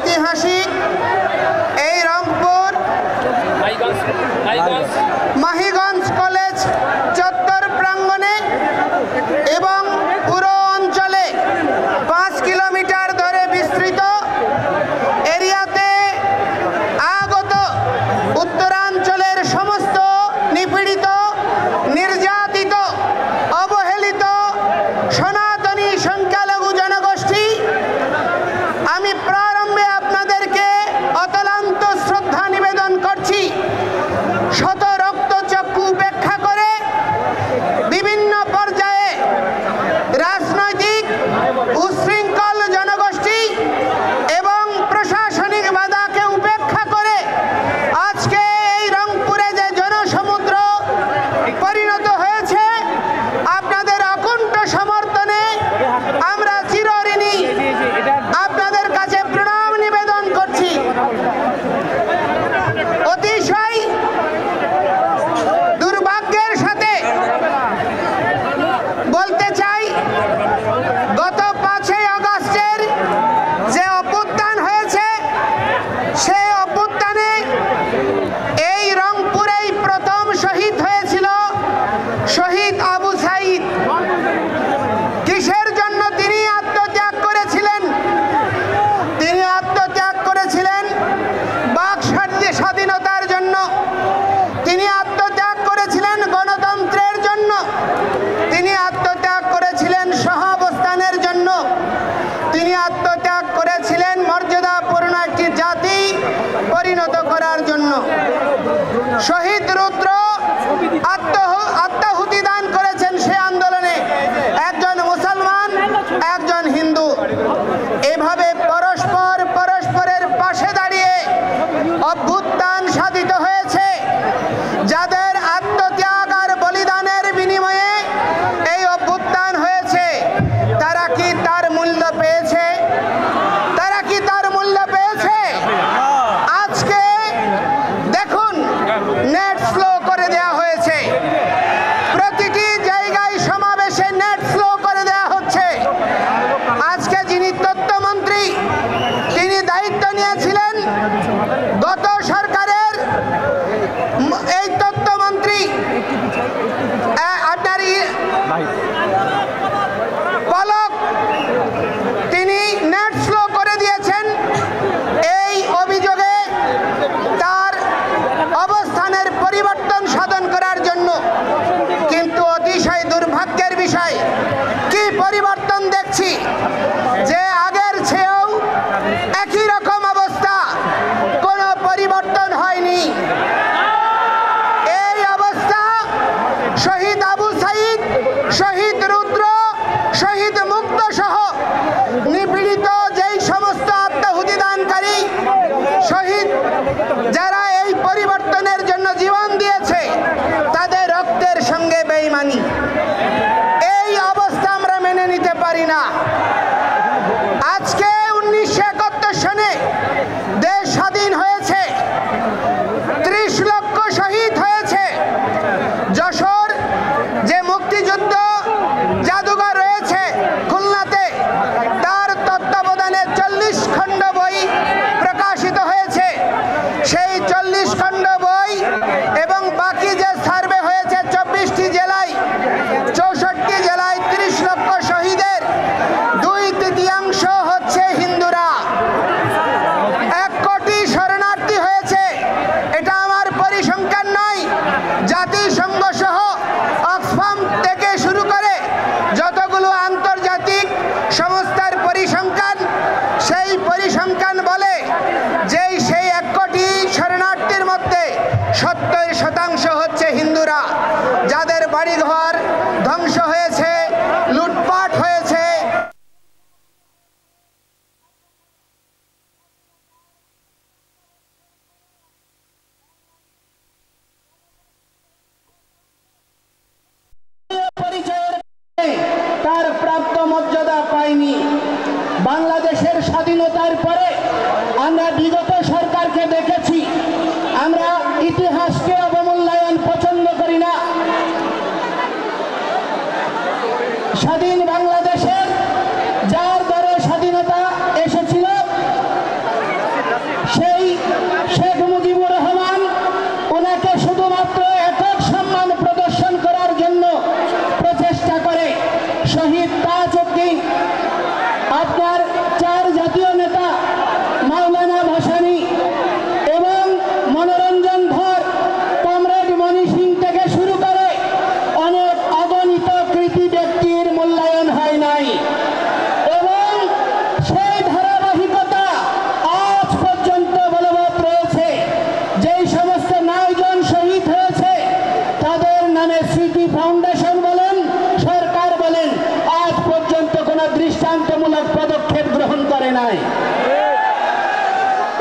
ঐতিহাসিক এই রংপুর মাহিগঞ্জ কলেজ চত্বর প্রাঙ্গণে এবং পুরো অঞ্চলে 5 কিলোমিটার ধরে বিস্তৃত এরিয়াতে আগত উত্তরাঞ্চলের সমস্ত নিপীড়িত, নির্যাতিত, অবহেলিত সনাতনী সংখ্যালঘু জনগোষ্ঠী, আমি প্রারম্ভে আপনাদেরকে অতলান্ত শ্রদ্ধা নিবেদন করছি। শত রক্তচক্ষু উপেক্ষা করে বিভিন্ন পর্যায়ে রাজনৈতিক উচ্ছৃঙ্খল জনগোষ্ঠী এবং প্রশাসনিক বাধাকে উপেক্ষা করে আজকে এই রংপুরে যে জনসমুদ্র পরিণত হয়েছে, আপনাদের অকুণ্ঠ সমর্থনে আমরা চিরঋণী আপনাদের কাছে প্রণাম নিবেদন করছি। অতিশয় দুর্ভাগ্যের সাথে বলতে চাই, গত 5ই আগস্টের যে অভ্যুত্থান হয়েছে, সেই অভ্যুত্থানে এই রংপুরেই প্রথম শহীদ হয়েছিল শহীদ আবু সাঈদ। কিসের জন্য তিনি আত্মত্যাগ করেছিলেন? তিনি আত্মত্যাগ করেছিলেন বাক স্বাধীনতার জন্য, তিনি আত্মত্যাগ করেছিলেন গণতন্ত্রের জন্য, তিনি আত্মত্যাগ করেছিলেন সহাবস্থানের জন্য, তিনি আত্মত্যাগ করেছিলেন মর্যাদাপূর্ণ একটি জাতি পরিণত করার জন্য। শহীদ রুদ্র আত্মাহুতি দান করেছেন সে আন্দোলনে, একজন মুসলমান, একজন হিন্দু। এভাবে পরস্পরের পাশে দাঁড়িয়ে অভ্যুত্থান সাধিত হয়েছে। যাদের আত্মত্যাগ আর বলিদানের বিনিময়ে এই অভ্যুত্থান হয়েছে, তারা কি তার মূল্য পেয়েছে? তারা কি তার মূল্য পেয়েছে? আজকে দেখুন, নেট স্লো করে দেওয়া হয়েছে, প্রতিটি জায়গায় সমাবেশে নেট স্লো করে দেওয়া হচ্ছে। আজকে যিনি তথ্যমন্ত্রী, তিনি দায়িত্ব নিয়েছিলেন গত সরকারের, এই তথ্যমন্ত্রী আপনার পলক, তিনি নেট স্লো করে দিয়েছেন এই অভিযোগে তার অবস্থানের পরিবর্তন সাধন করার জন্য। কিন্তু অতিশয় দুর্ভাগ্যের বিষয়, কি পরিবর্তন দেখছি যে আগের চেয়েও একই রকম অবস্থা, কোনো পরিবর্তন হয়নি। এই অবস্থা শহীদ আবু সাঈদ, শহীদ রুদ্র, শহীদ মুক্ত সহ নিপীড়িত যেই সমস্ত আত্মাহুতি দানকারী শহীদ, যারা এই পরিবর্তনের জন্য জীবন দিয়েছে, তাদের রক্তের সঙ্গে বেঈমানি। এই অবস্থা আমরা মেনে নিতে পারি না। আজকে 1971 সনে দেশ স্বাধীন হয়েছে, 30 লক্ষ শহীদ হয়েছে। যশোর যে মুক্তিযুদ্ধ জাদুঘর রয়েছে খুলনাতে, তার তত্ত্বাবধানে 40 খণ্ড বই প্রকাশিত হয়েছে। সেই 40 খণ্ড বই এবং বাকি যে সার্ভে হয়েছে 24টি জেলায়, 64টি জেলায় 30 লক্ষ শহীদের 2/3 হচ্ছে হিন্দুরা। 1 কোটি শরণার্থী হয়েছে। এটা আমার পরিসংখ্যান নয়, জাতিসংঘ সহ অক্সফাম থেকে শুরু করে যতগুলো আন্তর্জাতিক সংস্থার পরিসংখ্যান, সেই পরিসংখ্যান বলে যে সেই 1 কোটি শরণার্থীর মধ্যে 70% হচ্ছে হিন্দুরা, যাদের বাড়িঘর ধ্বংস হয়েছে, লুটপাট হয়েছে। তার প্রাপ্ত মর্যাদা পায়নি। বাংলাদেশের স্বাধীনতার পরে আমরা বিগত সরকারকে দেখেছি, আমরা ইতিহাসকে অবমূল্যায়ন পছন্দ করি না। স্বাধীন বাংলাদেশের যার দ্বারা স্বাধীনতা এসেছিল,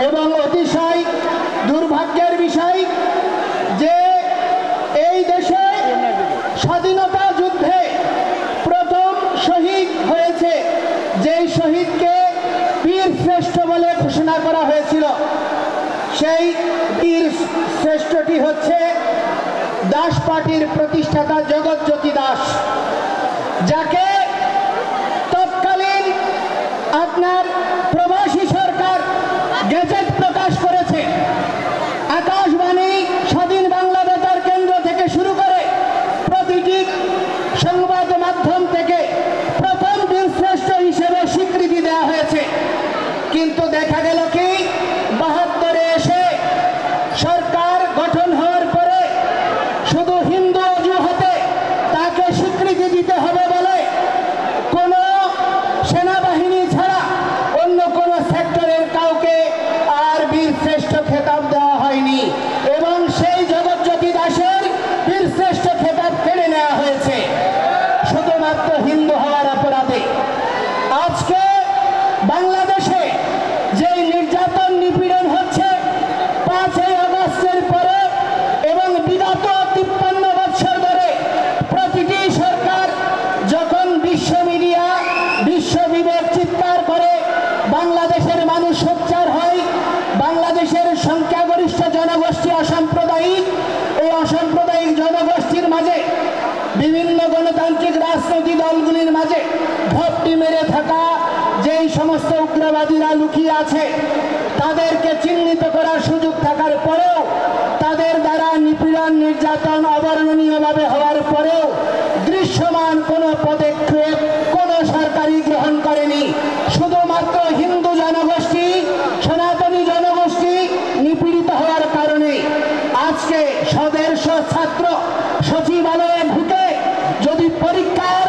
এবং অতিশয় দুর্ভাগ্যের বিষয় যে এই দেশে স্বাধীনতা যুদ্ধে প্রথম শহীদ হয়েছে, যেই শহীদকে বীর শ্রেষ্ঠ বলে ঘোষণা করা হয়েছিল, সেই বীর শ্রেষ্ঠটি হচ্ছে দাস পার্টির প্রতিষ্ঠাতা জগৎজ্যোতি দাস, যাকে তৎকালীন আপনার প্রবাসী সরকার গেজেট প্রকাশ করেছে। আকাশবাণী, স্বাধীন বাংলা বেতার কেন্দ্র থেকে শুরু করে প্রতিটি সংবাদ মাধ্যম থেকে প্রথম বীরশ্রেষ্ঠ হিসেবে স্বীকৃতি দেওয়া হয়েছে। কিন্তু দেখা গেল কি ৭২-এ এসে সরকার গঠন হওয়ার পরে শুধু হিন্দু অজুহাতে তাকে স্বীকৃতি দিতে হবে বলে কোনো সেনাবাহিনী ছাড়া অন্য কোনো সেক্টরের কাউকে আর বীরশ্রেষ্ঠ খেতাব দেওয়া হয়নি এবং সেই জগৎজ্যোতি দাসের বীরশ্রেষ্ঠ খেতাব কেড়ে নেওয়া হয়েছে শুধুমাত্র হিন্দু হওয়ার অপরাধে। আজকে বাংলাদেশে যে নির্যাতন নিপীড়ন হচ্ছে ৫ই আগস্টের পরে এবং বিগত ৫৩ বছর ধরে প্রতিটি সরকার যখন বিশ্ব মিডিয়া বিশ্ব বিবেক চিৎকার করে বাংলাদেশের মানুষ সোচ্চার হয়, বাংলাদেশের সংখ্যাগরিষ্ঠ জনগোষ্ঠী অসাম্প্রদায়িক, এই অসাম্প্রদায়িক জনগোষ্ঠীর মাঝে বিভিন্ন গণতান্ত্রিক রাজনৈতিক দলগুলির মাঝে ঘপটি মেরে থাকা যেই সমস্ত উগ্রবাদীরা লুকিয়ে আছে তাদেরকে চিহ্নিত করার সুযোগ থাকার পরেও তাদের দ্বারা নিপীড়ন নির্যাতন অবর্ণনীয়ভাবে হওয়ার পরেও দৃশ্যমান কোনো পদক্ষেপ কোনো সরকারই গ্রহণ করেনি। শুধুমাত্র হিন্দু জনগোষ্ঠী, সনাতনী জনগোষ্ঠী নিপীড়িত হওয়ার কারণে আজকে স্বদেশ ছাত্র সচিবালয়ে ঢুকে যদি পরীক্ষার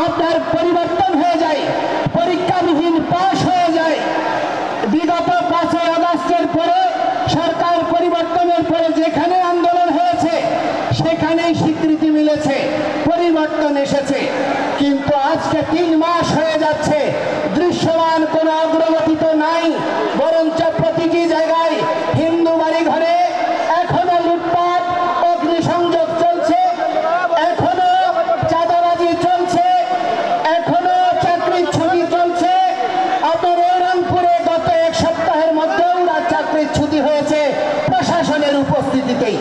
আপনার পরিবর্তন হয়ে যায়, পরীক্ষাবিহীন পাশ হয়ে যায়, বিগত ৫ই আগস্টের পরে সরকার পরিবর্তনের পরে যেখানে আন্দোলন হয়েছে সেখানেই স্বীকৃতি মিলেছে, পরিবর্তন এসেছে। কিন্তু আজকে ৩ মাস হয়ে যাচ্ছে, দৃশ্যমান কোনো অগ্রগতি তো নাই, বরঞ্চ প্রতিটি জায়গায় হিন্দু বাড়ি ঘরে এখনো লুটপাট, অগ্নিসংযোগ চলছে, এখনো চাঁদাবাজি চলছে, এখনো চাকরির ছুটি চলছে। আপনার রংপুরে গত ১ সপ্তাহের মধ্যেও চাকরির ছুটি হয়েছে প্রশাসনের উপস্থিতিতেই।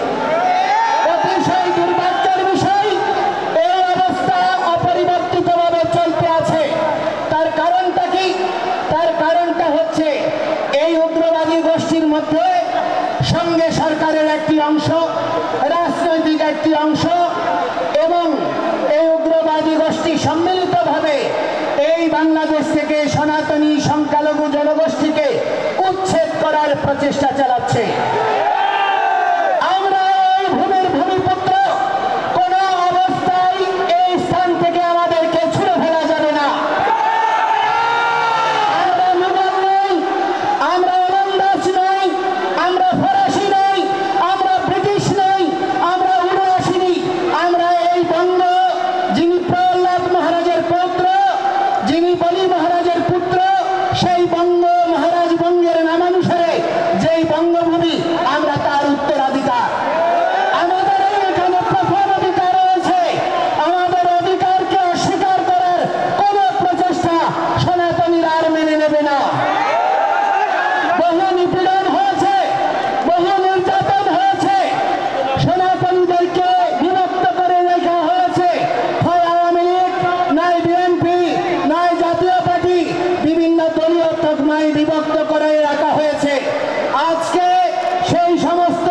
অতিশয় দুর্ভাগ্যের বিষয়, এই অবস্থা অপরিবর্তিতভাবে চলতে আছে। তার কারণটা কি? তার কারণটা হচ্ছে এই উগ্রবাদী গোষ্ঠীর মধ্যে সঙ্গে সরকারের একটি অংশ, রাজনৈতিক একটি অংশ এবং এই উগ্রবাদী গোষ্ঠী সম্মিলিতভাবে এই বাংলাদেশ থেকে সনাতনী সংখ্যালঘু জনগোষ্ঠীকে উচ্ছেদ করার প্রচেষ্টা চালাচ্ছে। আমরা এই ভূমির ভূমিপুত্র, কোন অবস্থায় এই স্থান থেকে আমাদেরকে ছুড়ে ফেলা যাবে না। আমরা মুঘল নই, আমরা ওলন্দাজ নই, আমরা ফরাসি নই, আমরা ব্রিটিশ নই, আমরা উনআশি, আমরা এই বঙ্গ, যিনি প্রহ্লাদ মহারাজের পৌত্র, যিনি বলি মহারাজের পুত্র, সেই বঙ্গ মহারাজ বঙ্গের নামানুসারে যেই বঙ্গভূমি, আমরা তার উত্তরাধিকার। আমাদের এখানে প্রথম অধিকার রয়েছে। আমাদের অধিকারকে অস্বীকার করার কোন প্রচেষ্টা সনাতনীরা আর মেনে নেবে না। বহু নিপীড়ন হয়েছে, বহু নির্যাতন হয়েছে, সনাতনীদেরকে বিভক্ত করে রাখা হয়েছে। হয় আওয়ামী লীগ, নয় বিএনপি, নয় জাতীয় পার্টি, বিভিন্ন দলীয় তকমায় বিভক্ত করে রাখা হয়েছে। আজকে সেই সমস্ত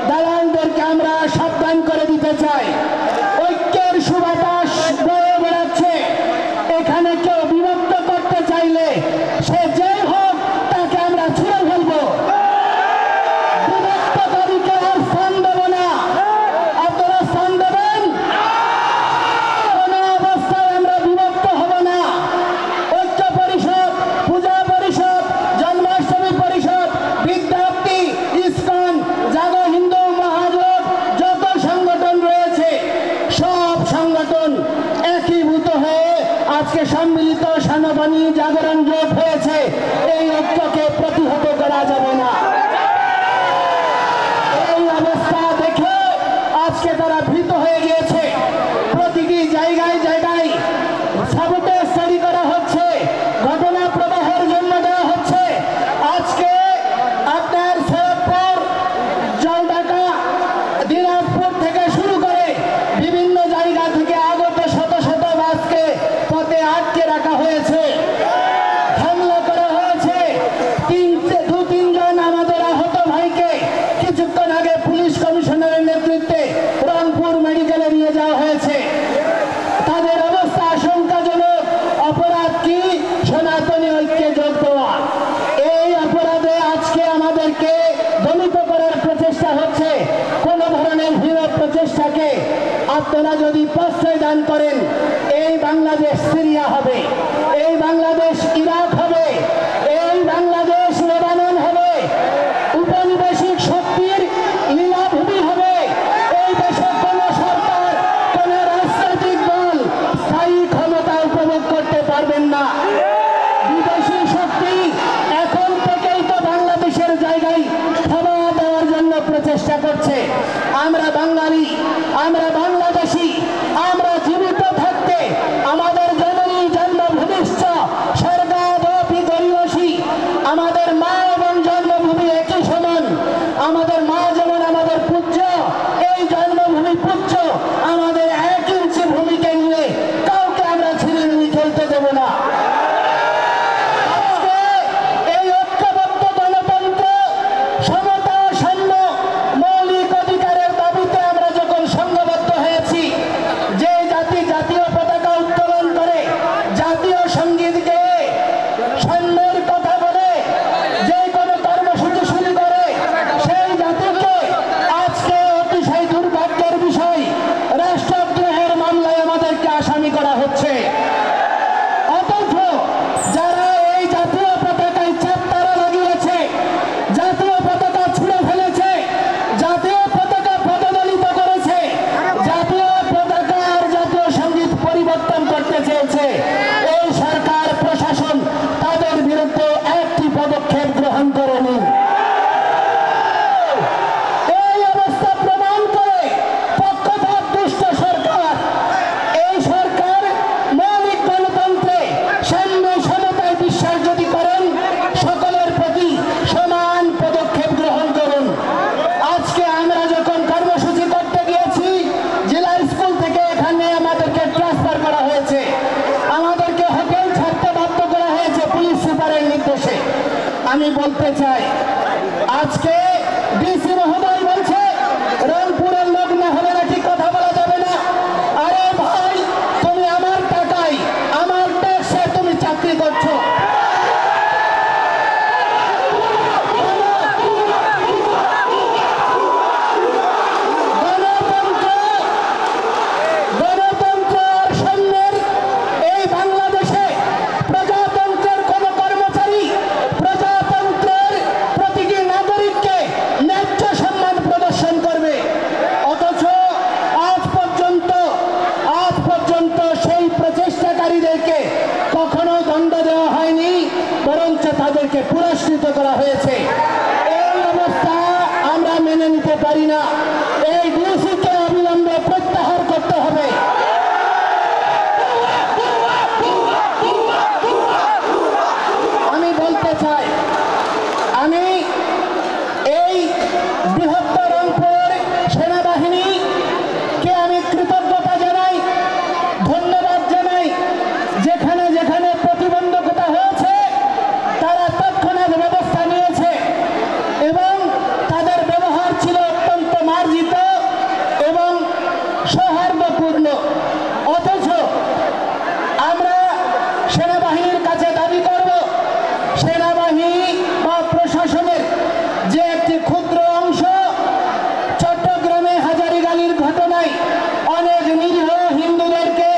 দালালদেরকে আমরা সাবধান করে দিতে চাই। ঐক্যের সুবাতাস বয়ে বেড়াচ্ছে। এখানে কেউ বিভক্ত করতে চাইলে সে যেই হোক তাকে আমরা ছুঁড়ে ফেলবো। বিভক্তকারীকে আর স্থান দেব না। আপনারা স্থান দেবেন? কোনো অবস্থায় আমরা বিভক্ত হব না। ঐক্য পরিষদ, পূজা পরিষদ, জন্মাষ্টমী পরিষদ, বিদ্যার্থী আপনারা যদি প্রশ্রয় দান করেন, এই বাংলাদেশ সিরিয়া হবে, এই বাংলাদেশ ইরাক হবে, এই বাংলাদেশ লেবানন হবে, উপনিবেশিক শক্তির লীলাভূমি হবে। এই দেশে কোন সরকার, কোন রাজনৈতিক দল স্থায়ী ক্ষমতা উপভোগ করতে পারবেন না। বিদেশি শক্তি এখন থেকেই তো বাংলাদেশের জায়গায় খাওয়া দেওয়ার জন্য প্রচেষ্টা করছে। আমরা বাঙালি, আমরা বাংলাদেশি, আমরা জীবিত থাকতে আমাদের জননী জন্মভূমিশ্চ স্বর্গাদপি গরীয়সী, আমাদের মা এবং জন্মভূমি একই সমান। আমাদের মা যেমন আমাদের পূজ্য, এই জন্মভূমি পূজ্য। আমাদের 1 ইঞ্চি ভূমিকে নিয়ে কাউকে আমরা ছিনিমিনি খেলতে দেব না। আজকে এই ঐক্যবদ্ধ গণতন্ত্র, সমতা, সাম্য, মৌলিক অধিকারের দাবিতে আমরা যখন সংঘবদ্ধ হয়েছি, যে জাতি জাতীয় পতাকা উত্তোলন করে, জাতীয় সঙ্গীত গেয়ে, সাম্যের কথা বলে, যে কোনো কর্মসূচি শুরু করে, সেই জাতিকে আজকে অতিশয় দুর্ভাগ্যের বিষয়, রাষ্ট্রদ্রোহের মামলায় আমাদেরকে আসামি করা হচ্ছে। অথচ যারা এই জাতীয় পতাকায় চাপতারা লাগিয়েছে, জাতীয় পতাকা ছুঁড়ে ফেলেছে, জাতীয় পতাকা পদদলিত করেছে, জাতীয় পতাকা আর জাতীয় সঙ্গীত পরিবর্তন করতে চেয়েছে, এই সরকার প্রশাসন তাদের বিরুদ্ধে একটি পদক্ষেপ গ্রহণ করেনি। এই অবস্থা প্রমাণ করে পক্ষপাত দুষ্ট সরকার। এই সরকার মৌলিক গণতন্ত্রে সাম্য সমতায় বিশ্বাস যদি করেন, সকলের প্রতি সমান পদক্ষেপ গ্রহণ করুন। আজকে আমরা যখন কর্মসূচি করতে গিয়েছি, জেলা স্কুল থেকে এখানে আমাদেরকে ট্রান্সফার করা হয়েছে, আমাদেরকে হোটেল ছাড়তে বাধ্য করা হয়েছে পুলিশ সুপারের নির্দেশে। আমি বলতে চাই, আজকে ডিসি মহোদয় বলছে রংপুরের লোক না হলে নাকি কথা বলা যাবে না। আরে ভাই, তুমি আমার টাকায়, আমার ট্যাক্সে তুমি চাকরি করছো। গণতন্ত্র আর সাম্যের এই বাংলাদেশে প্রজাতন্ত্রের কোন কর্মচারী প্রজাতন্ত্রের প্রতিটি নাগরিককে ন্যায্য সম্মান প্রদর্শন করবে। অথচ আজ পর্যন্ত সেই প্রচেষ্টাকারীদেরকে কখনো দণ্ড দেওয়া হয়নি, বরঞ্চ তাদেরকে পুরস্কৃত করা হয়েছে। এই অবস্থা আমরা মেনে নিতে পারি না। এই ডিসিকে অবিলম্বে প্রত্যাহার করতে হবে। আমি বলতে চাই, আমি এই বৃহত্তর রংপুর সেনাবাহিনীকে আমি কৃতজ্ঞতা জানাই, ধন্যবাদ জানাই। যেখানে যেখানে প্রতিবন্ধকতা হয়েছে, তারা তৎক্ষণাৎ ব্যবস্থা নিয়েছে এবং তাদের ব্যবহার ছিল অত্যন্ত মার্জিত এবং সৌহার্দ্যপূর্ণ। অথচ আমরা সেনাবাহিনীর কাছে দাবি করব, সেনাবাহিনী বা প্রশাসনের যে একটি ক্ষুদ্র অংশ চট্টগ্রামে হাজারীগালির ঘটনায় অনেক নিরীহ হিন্দুদেরকে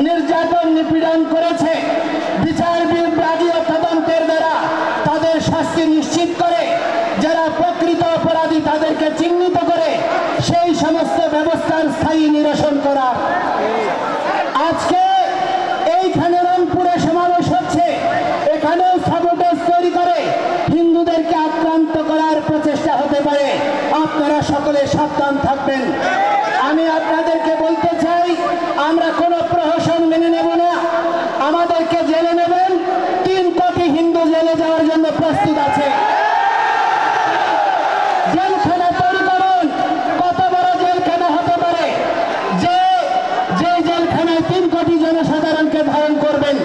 নির্যাতন নিপীড়ন করেছে, বিচার বিভাগীয় তদন্তের দ্বারা তাদের শাস্তি নিশ্চিত করে, যারা প্রকৃত অপরাধী তাদেরকে চিহ্নিত করে সেই সমস্ত ব্যবস্থার স্থায়ী নিরসন করা। আজকে এইখানে রংপুরে সমাবেশ হচ্ছে, এখানেও সাবোটেজ তৈরি করে হিন্দুদেরকে আক্রান্ত করার প্রচেষ্টা হতে পারে। আপনারা সকলে সাবধান থাকবেন। আমি আপনাদেরকে বলতে চাই, আমরা কোনো প্রহসন মেনে নেব না। আমাদেরকে জেলে নেবেন, 3 কোটি হিন্দু জেলে যাওয়ার জন্য প্রস্তুত আছে। জেলখানা তৈরি করুন। কত বড় জেলখানা হতে পারে যে জেলখানায় 3 কোটি জনসাধারণকে ধারণ করবেন?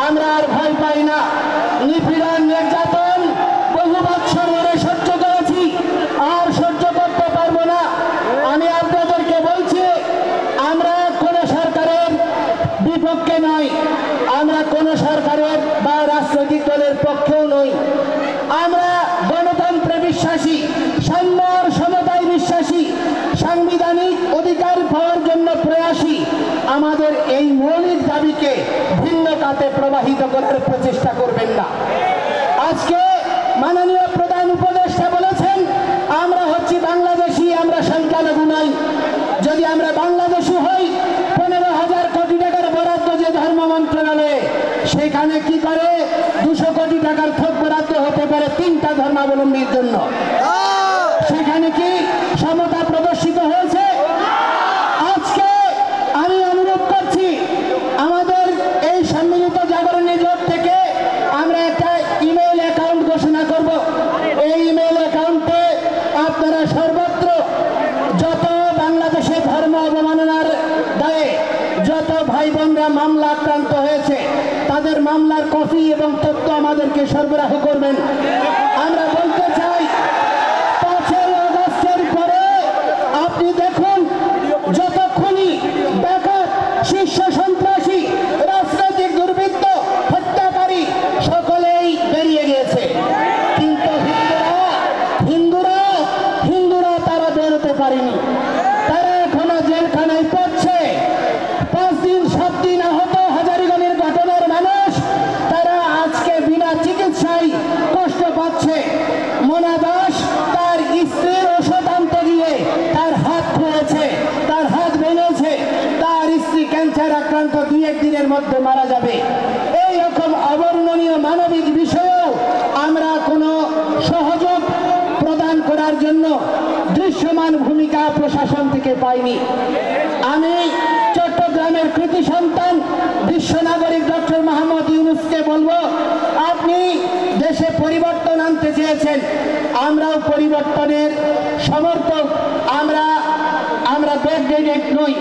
আমরা আর ভয় পাই না। নিপীড়ন, নির্যাতন বহু বৎসর ধরে সহ্য করেছি, আর সহ্য করতে পারবো না। আমি আপনাদেরকে বলছি, আমরা কোন সরকারের বিপক্ষে নই, আমরা কোন সরকারের বা রাজনৈতিক দলের পক্ষেও নই। আমরা গণতন্ত্রে বিশ্বাসী, সাম্য সমতায় বিশ্বাসী, সাংবিধানিক অধিকার পাওয়ার জন্য কোনো প্রয়াসী আমাদের এই মৌলিক দাবিকে ভিন্ন খাতে প্রবাহিত করার প্রচেষ্টা করবেন না। আজকে মাননীয় প্রধান উপদেষ্টা বলেছেন আমরা হচ্ছি বাংলাদেশি, আমরা সংখ্যালঘু নই। যদি আমরা বাংলাদেশি হই 15,000 কোটি টাকার বরাদ্দ যে ধর্ম মন্ত্রণালয়ে, সেখানে কি করে 200 কোটি টাকার থোক বরাদ্দ হতে পারে 3টা ধর্মাবলম্বীর জন্য? সেখানে কি সমতা প্রদর্শিত হয়েছে? আজকে আমি অনুরোধ করছি আমাদের এই সম্মিলিত জাগরণী জোট থেকে আমরা একটা ইমেইল অ্যাকাউন্ট ঘোষণা করব। এই ইমেইল অ্যাকাউন্টে আপনারা সর্বত্র যত বাংলাদেশে ধর্ম অবমাননার দায়ে যত ভাই বোনরা মামলা আক্রান্ত হয়েছে তাদের মামলার কপি এবং তথ্য আমাদেরকে সরবরাহ করবেন। আমরা বলতে চাই 5 আগস্টের পরে আপনি দেখুন যত খুনি, ডাকাত, শীর্ষ সন্ত্রাসী, রাজনৈতিক দুর্বৃত্ত, হত্যাকারী সকলেই বেরিয়ে গিয়েছে, কিন্তু হিন্দুরা তারা বেরোতে পারেনি। তারা এখনো জেলখানায় পড়ছে। 5 দিন 7 দিন আহত হাজারিগঞ্জের ঘটনার মানুষ তারা আজকে বিনা চিকিৎসায় কষ্ট পাচ্ছে। মোনা দাস তার স্ত্রীর ওষুধ আনতে গিয়ে তার হাত খুঁড়েছে, তার হাত ভেঙেছে, তার স্ত্রী ক্যান্সার আক্রান্ত 2-1 দিনের মধ্যে মারা যাবে। এইরকম অবর্ণনীয় মানবিক বিষয়েও আমরা কোনো সহযোগ প্রদান করার জন্য দৃশ্যমান ভূমিকা প্রশাসন থেকে পাইনি। আমি চট্টগ্রামের কৃতি সন্তান বিশ্ব নাগরিক ডক্টর মোহাম্মদ ইউনূসকে বলবো, আপনি দেশে পরিবর্তন আনতে চেয়েছেন, আমরাও পরিবর্তনের সমর্থক। আমরা ব্যাকডেটেড নই,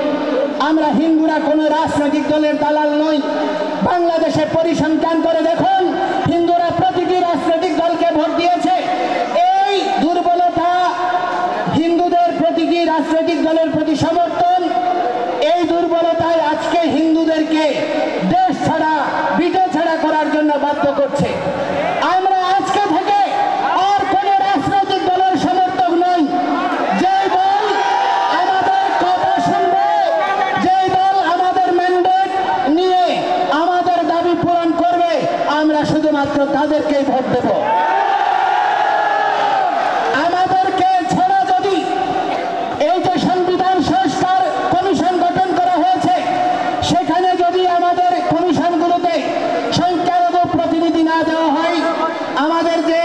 আমরা হিন্দুরা কোনো রাজনৈতিক দলের দালাল নই। বাংলাদেশে পরিসংখ্যান করে দেখুন হিন্দুরা প্রতিটি রাজনৈতিক দলকে ভোট দিয়েছে। এই দুর্বলতা, হিন্দুদের প্রতিটি রাজনৈতিক দলের প্রতি সমর্থন, এই দুর্বলতায় আজকে হিন্দুদেরকে দেশ ছাড়া বিটে ছাড়া করার জন্য বাধ্য করছে। আমরা আজকে থেকে আর কোন রাজনৈতিক দলের সমর্থক নই। যে দল আমাদের কথা শুনবে, যে দল আমাদের ম্যান্ডেট নিয়ে আমাদের দাবি পূরণ করবে, আমরা শুধুমাত্র তাদেরকেই ভোট দেব। আমাদেরকে ছাড়া যদি এই যে সংবিধান সংস্কার কমিশন গঠন করা হয়েছে, সেখানে যদি আমাদের কমিশনগুলোতে সংখ্যালঘু প্রতিনিধি না দেওয়া হয়, আমাদের যে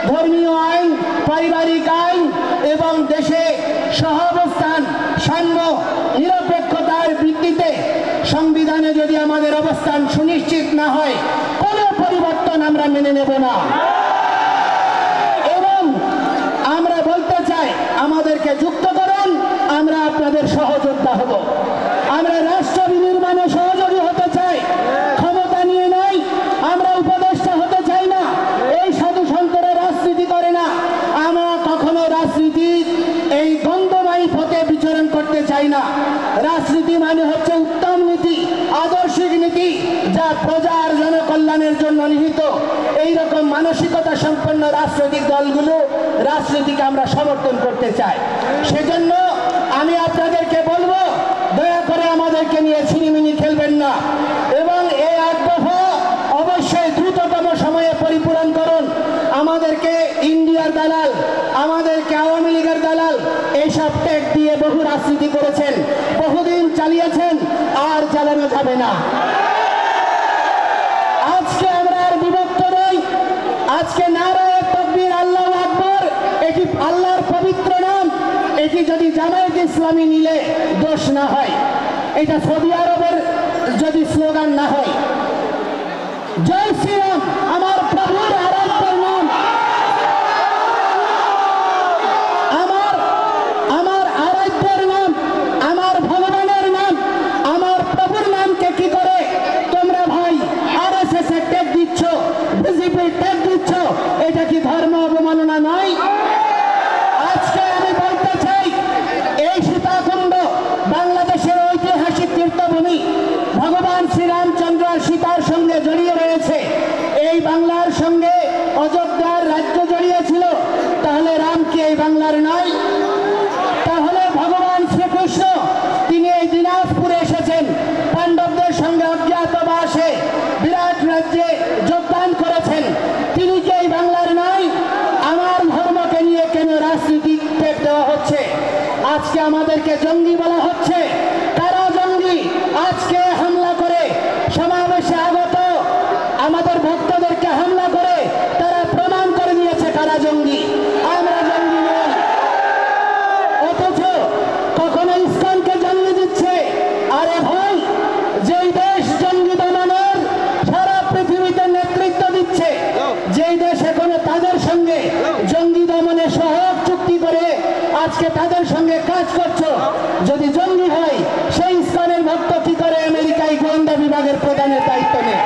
ধর্মীয় আইন, পারিবারিক আইন এবং দেশে সহাবস্থান, সাম্য, নিরপেক্ষতার ভিত্তিতে সংবিধানে যদি আমাদের অবস্থান সুনিশ্চিত না হয়, কোনো পরিবর্তন আমরা মেনে নেব না। এবং আমরা বলতে চাই আমাদেরকে যুক্ত করুন, আমরা আপনাদের সহযোদ্ধা হব। আমরা রাষ্ট্র বিনির্মাণে সহযোগী হতে চাই, ক্ষমতা নিয়ে নয়। আমরা উপদেষ্টা হতে চাই না, এই সাধু সন্তরা রাজনীতি করে না। আমরা কখনো রাজনীতির এই গন্ধময়ী পথে বিচরণ করতে চাই না। রাজনীতি মানে হচ্ছে উত্তম নীতি, আদর্শিক নীতি, যা প্রজার জনকল্যাণের জন্য নিহিত। এইরকম মানসিকতা সম্পন্ন রাজনৈতিক দলগুলো রাজনীতিকে আমরা সমর্থন করতে চাই। সেজন্য আমি আপনাদেরকে বলবো, দয়া করে আমাদেরকে নিয়ে ছিনিমিনি খেলবেন না এবং এই 8 দফা অবশ্যই দ্রুততম সময়ে পরিপূরণ করুন। আমাদেরকে ইন্ডিয়ার দালাল, আমাদেরকে আওয়ামী লীগের দালাল এইসব ট্যাগ দিয়ে বহু রাজনীতি করেছেন, বহুদিন চালিয়েছেন, আর চালানো যাবে না। আজকে আমরা আর বিভক্ত নই। আজকে নারায়ে তাকবীর, আল্লাহু আকবার, এটি আল্লাহর পবিত্র নাম। এটি যদি জামায়াত ইসলামী নিলে দোষ না হয়, এটা সৌদি আরবের যদি স্লোগান না হয়। জয় শ্রীরাম আমার প্রভুর আরাধ্যের নাম, আমার আরাধ্যের নাম, আমার ভগবানের নাম, আমার প্রভুর নামকে কি করে তোমরা ভাই আরএসএস এর ট্যাগ দিচ্ছ, বিজেপির ট্যাগ দিচ্ছ? এটা কি ধর্ম অবমাননা নয়? আজকে আমি বলতে চাই, এই সীতাকুণ্ড বাংলাদেশের ঐতিহাসিক তীর্থভূমি, ভগবান শ্রীরামচন্দ্র সীতার সঙ্গে জড়িয়ে রয়েছে। এই বাংলার সঙ্গে অযোধ্যার রাজ্য জড়িয়ে ছিল, তাহলে রাম কি এই বাংলার নয়? তাহলে ভগবান শ্রীকৃষ্ণ তিনি এই দিনা করেছেন তিনি কি এই বাংলার নয়? আমার ধর্মকে নিয়ে কেন রাজনীতি টেক দেওয়া হচ্ছে? আজকে আমাদেরকে জঙ্গি বলা হচ্ছে। কারা জঙ্গি? আজকে হামলা করে সমাবেশে আগত আমাদের ভক্তদেরকে হামলা করে তারা প্রমাণ করে দিয়েছে কারা জঙ্গি। আমরা জঙ্গি নই। অথচ কখনো ইসলামকে জঙ্গি দিচ্ছে। আরে ভাই, যেই দেশ জঙ্গি দমনের সারা পৃথিবীতে নেতৃত্ব দিচ্ছে, যেই দেশ এখনো তাদের সঙ্গে জঙ্গি দমনে সহযোগ চুক্তি করে আজকে তাদের সঙ্গে কাজ করছো, যদি জঙ্গি হয় সেই ইসলামের ভক্ত কি করে আমেরিকায় গোয়েন্দা বিভাগের প্রধানের দায়িত্ব নেয়?